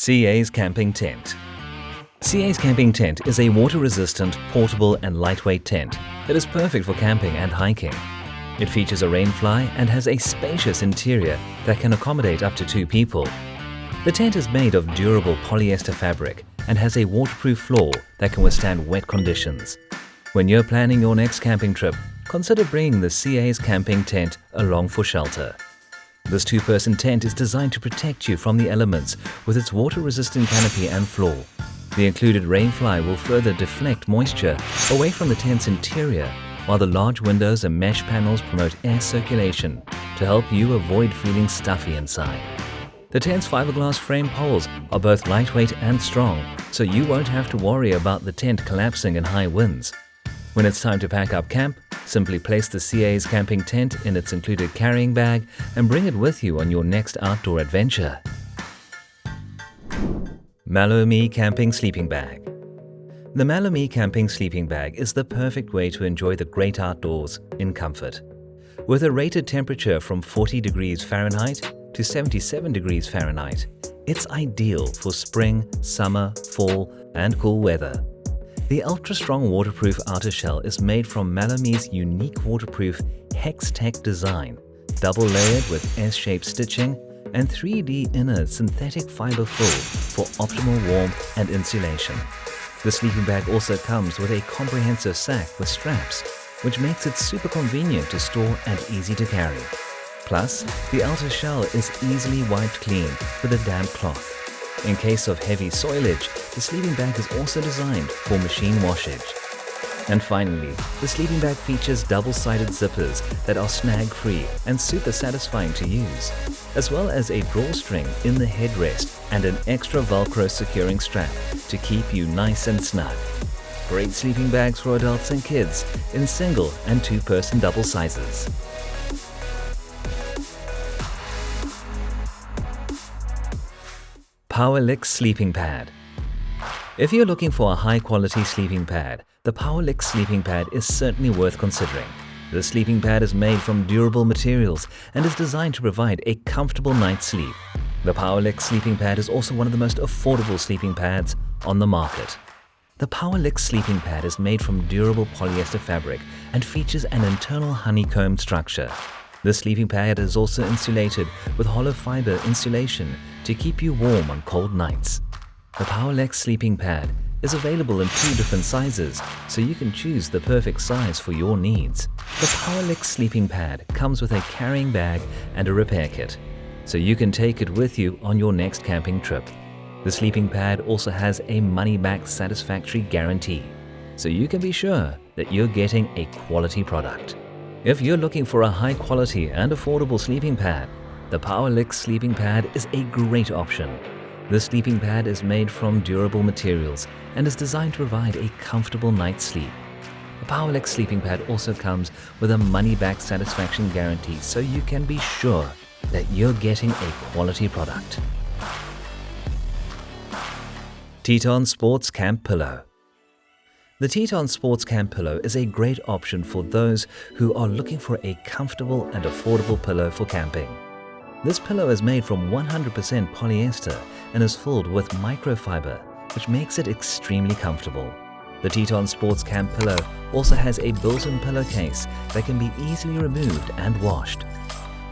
Ciays Camping Tent. Ciays Camping Tent is a water-resistant, portable and lightweight tent that is perfect for camping and hiking. It features a rainfly and has a spacious interior that can accommodate up to 2 people. The tent is made of durable polyester fabric and has a waterproof floor that can withstand wet conditions. When you're planning your next camping trip, consider bringing the Ciays Camping Tent along for shelter. This 2-person tent is designed to protect you from the elements with its water-resistant canopy and floor. The included rainfly will further deflect moisture away from the tent's interior, while the large windows and mesh panels promote air circulation to help you avoid feeling stuffy inside. The tent's fiberglass frame poles are both lightweight and strong, so you won't have to worry about the tent collapsing in high winds. When it's time to pack up camp, simply place the Ciays Camping Tent in its included carrying bag and bring it with you on your next outdoor adventure. MalloMe Camping Sleeping Bag. The MalloMe Camping Sleeping Bag is the perfect way to enjoy the great outdoors in comfort. With a rated temperature from 40 degrees Fahrenheit to 77 degrees Fahrenheit, it's ideal for spring, summer, fall, and cool weather. The ultra-strong waterproof outer shell is made from MalloMe's unique waterproof Hex-Tech design, double-layered with S-shaped stitching and 3D inner synthetic fiber full for optimal warmth and insulation. The sleeping bag also comes with a comprehensive sack with straps, which makes it super convenient to store and easy to carry. Plus, the outer shell is easily wiped clean with a damp cloth. In case of heavy soilage, the sleeping bag is also designed for machine washage. And finally, the sleeping bag features double-sided zippers that are snag-free and super satisfying to use, as well as a drawstring in the headrest and an extra Velcro securing strap to keep you nice and snug. Great sleeping bags for adults and kids in single and 2-person double sizes. POWERLIX Sleeping Pad. If you're looking for a high-quality sleeping pad, the POWERLIX Sleeping Pad is certainly worth considering. The sleeping pad is made from durable materials and is designed to provide a comfortable night's sleep. The POWERLIX Sleeping Pad is also one of the most affordable sleeping pads on the market. The POWERLIX Sleeping Pad is made from durable polyester fabric and features an internal honeycombed structure. The sleeping pad is also insulated with hollow fiber insulation to keep you warm on cold nights. The POWERLIX Sleeping Pad is available in 2 different sizes, so you can choose the perfect size for your needs. The POWERLIX Sleeping Pad comes with a carrying bag and a repair kit, so you can take it with you on your next camping trip. The sleeping pad also has a money-back satisfactory guarantee, so you can be sure that you're getting a quality product. If you're looking for a high-quality and affordable sleeping pad, the POWERLIX Sleeping Pad is a great option. The sleeping pad is made from durable materials and is designed to provide a comfortable night's sleep. The POWERLIX Sleeping Pad also comes with a money-back satisfaction guarantee, so you can be sure that you're getting a quality product. TETON Sports Camp Pillow. The TETON Sports Camp Pillow is a great option for those who are looking for a comfortable and affordable pillow for camping. This pillow is made from 100% polyester and is filled with microfiber, which makes it extremely comfortable. The TETON Sports Camp Pillow also has a built-in pillowcase that can be easily removed and washed.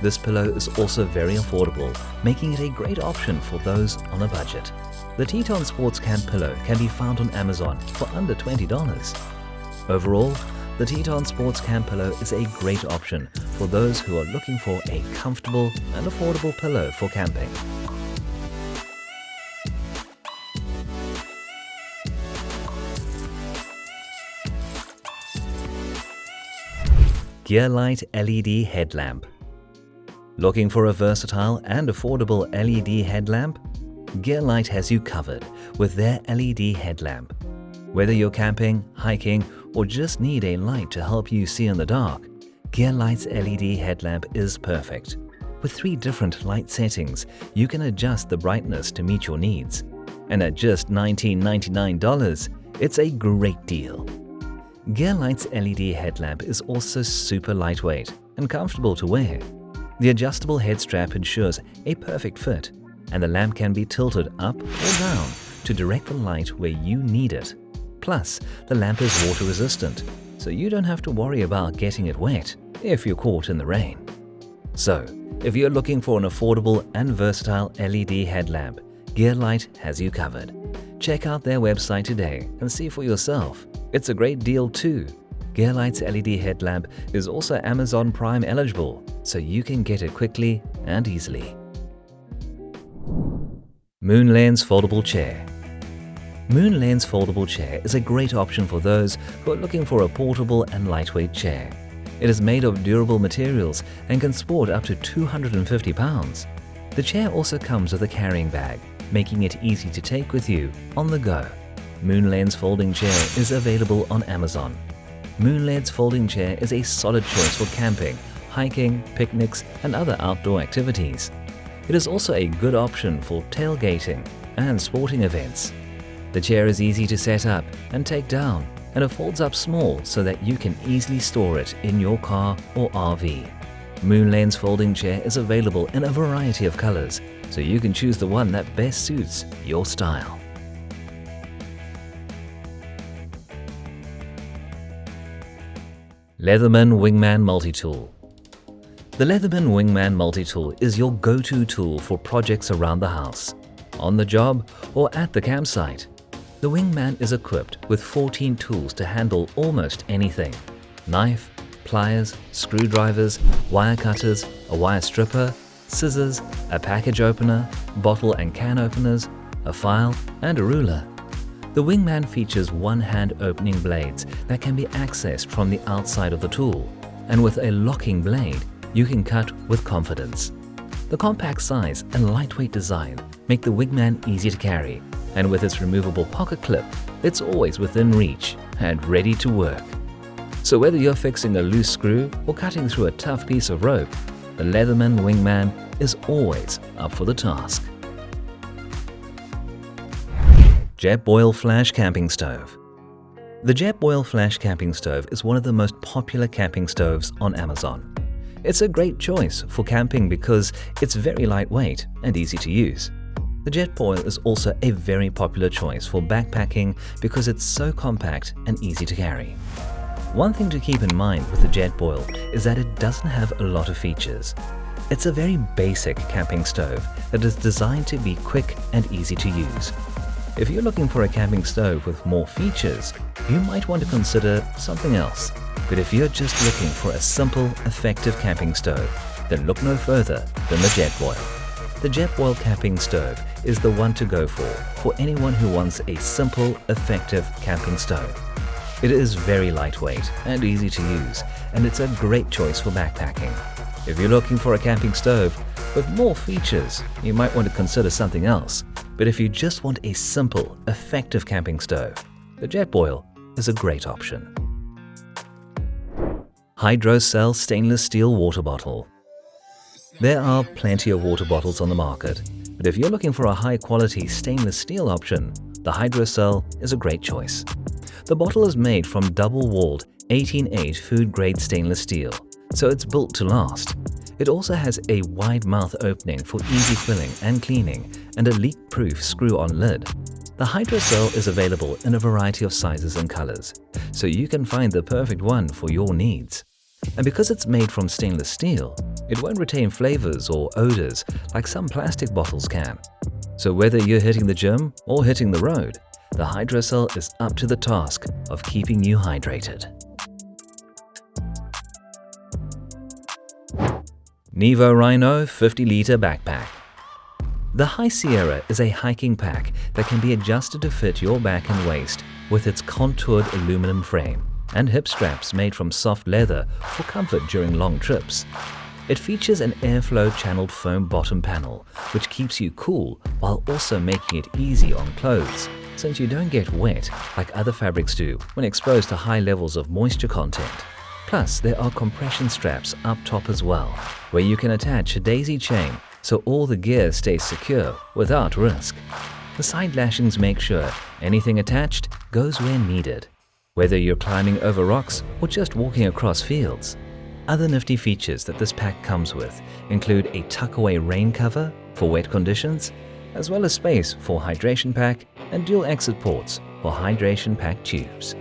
This pillow is also very affordable, making it a great option for those on a budget. The TETON Sports Camp Pillow can be found on Amazon for under $20. Overall, the TETON Sports Camp Pillow is a great option for those who are looking for a comfortable and affordable pillow for camping. GearLight LED Headlamp. Looking for a versatile and affordable LED headlamp? GearLight has you covered with their LED headlamp. Whether you're camping, hiking, or just need a light to help you see in the dark, GearLight's LED headlamp is perfect. With 3 different light settings, you can adjust the brightness to meet your needs. And at just $19.99, it's a great deal. GearLight's LED headlamp is also super lightweight and comfortable to wear. The adjustable head strap ensures a perfect fit, and the lamp can be tilted up or down to direct the light where you need it. Plus, the lamp is water resistant, so you don't have to worry about getting it wet if you're caught in the rain. So, if you're looking for an affordable and versatile LED headlamp, GearLight has you covered. Check out their website today and see for yourself. It's a great deal too. GearLight's LED headlamp is also Amazon Prime eligible, so you can get it quickly and easily. MoonLens Foldable Chair. MoonLens Foldable Chair is a great option for those who are looking for a portable and lightweight chair. It is made of durable materials and can sport up to 250 pounds. The chair also comes with a carrying bag, making it easy to take with you on the go. MoonLens Folding Chair is available on Amazon. MoonLens Folding Chair is a solid choice for camping, hiking, picnics, and other outdoor activities. It is also a good option for tailgating and sporting events. The chair is easy to set up and take down, and it folds up small so that you can easily store it in your car or RV. MoonLens Folding Chair is available in a variety of colors, so you can choose the one that best suits your style. LEATHERMAN Wingman Multitool. The LEATHERMAN Wingman Multitool is your go-to tool for projects around the house, on the job, or at the campsite. The Wingman is equipped with 14 tools to handle almost anything: knife, pliers, screwdrivers, wire cutters, a wire stripper, scissors, a package opener, bottle and can openers, a file, and a ruler. The Wingman features one-hand opening blades that can be accessed from the outside of the tool, and with a locking blade, you can cut with confidence. The compact size and lightweight design make the Wingman easy to carry, and with its removable pocket clip, it's always within reach and ready to work. So whether you're fixing a loose screw or cutting through a tough piece of rope, the LEATHERMAN Wingman is always up for the task. Jetboil Flash Camping Stove. The Jetboil Flash Camping Stove is one of the most popular camping stoves on Amazon. It's a great choice for camping because it's very lightweight and easy to use. The Jetboil is also a very popular choice for backpacking because it's so compact and easy to carry. One thing to keep in mind with the Jetboil is that it doesn't have a lot of features. It's a very basic camping stove that is designed to be quick and easy to use. If you're looking for a camping stove with more features, you might want to consider something else. But if you're just looking for a simple, effective camping stove, then look no further than the Jetboil. The Jetboil camping stove is the one to go for anyone who wants a simple, effective camping stove. It is very lightweight and easy to use, and it's a great choice for backpacking. If you're looking for a camping stove with more features, you might want to consider something else. But if you just want a simple, effective camping stove, the Jetboil is a great option. Hydrocell Stainless Steel Water Bottle. There are plenty of water bottles on the market, but if you're looking for a high-quality stainless steel option, the Hydrocell is a great choice. The bottle is made from double-walled 18H food-grade stainless steel, so it's built to last. It also has a wide mouth opening for easy filling and cleaning and a leak-proof screw-on lid. The Hydrocell is available in a variety of sizes and colors, so you can find the perfect one for your needs. And because it's made from stainless steel, it won't retain flavors or odors like some plastic bottles can. So whether you're hitting the gym or hitting the road, the Hydrocell is up to the task of keeping you hydrated. NEVO RHINO 50-liter backpack. The High Sierra is a hiking pack that can be adjusted to fit your back and waist with its contoured aluminum frame and hip straps made from soft leather for comfort during long trips. It features an airflow-channeled foam bottom panel, which keeps you cool while also making it easy on clothes, since you don't get wet like other fabrics do when exposed to high levels of moisture content. Plus, there are compression straps up top as well, where you can attach a daisy chain so all the gear stays secure without risk. The side lashings make sure anything attached goes where needed, whether you're climbing over rocks or just walking across fields. Other nifty features that this pack comes with include a tuck-away rain cover, for wet conditions, as well as space for hydration pack and dual exit ports for hydration pack tubes.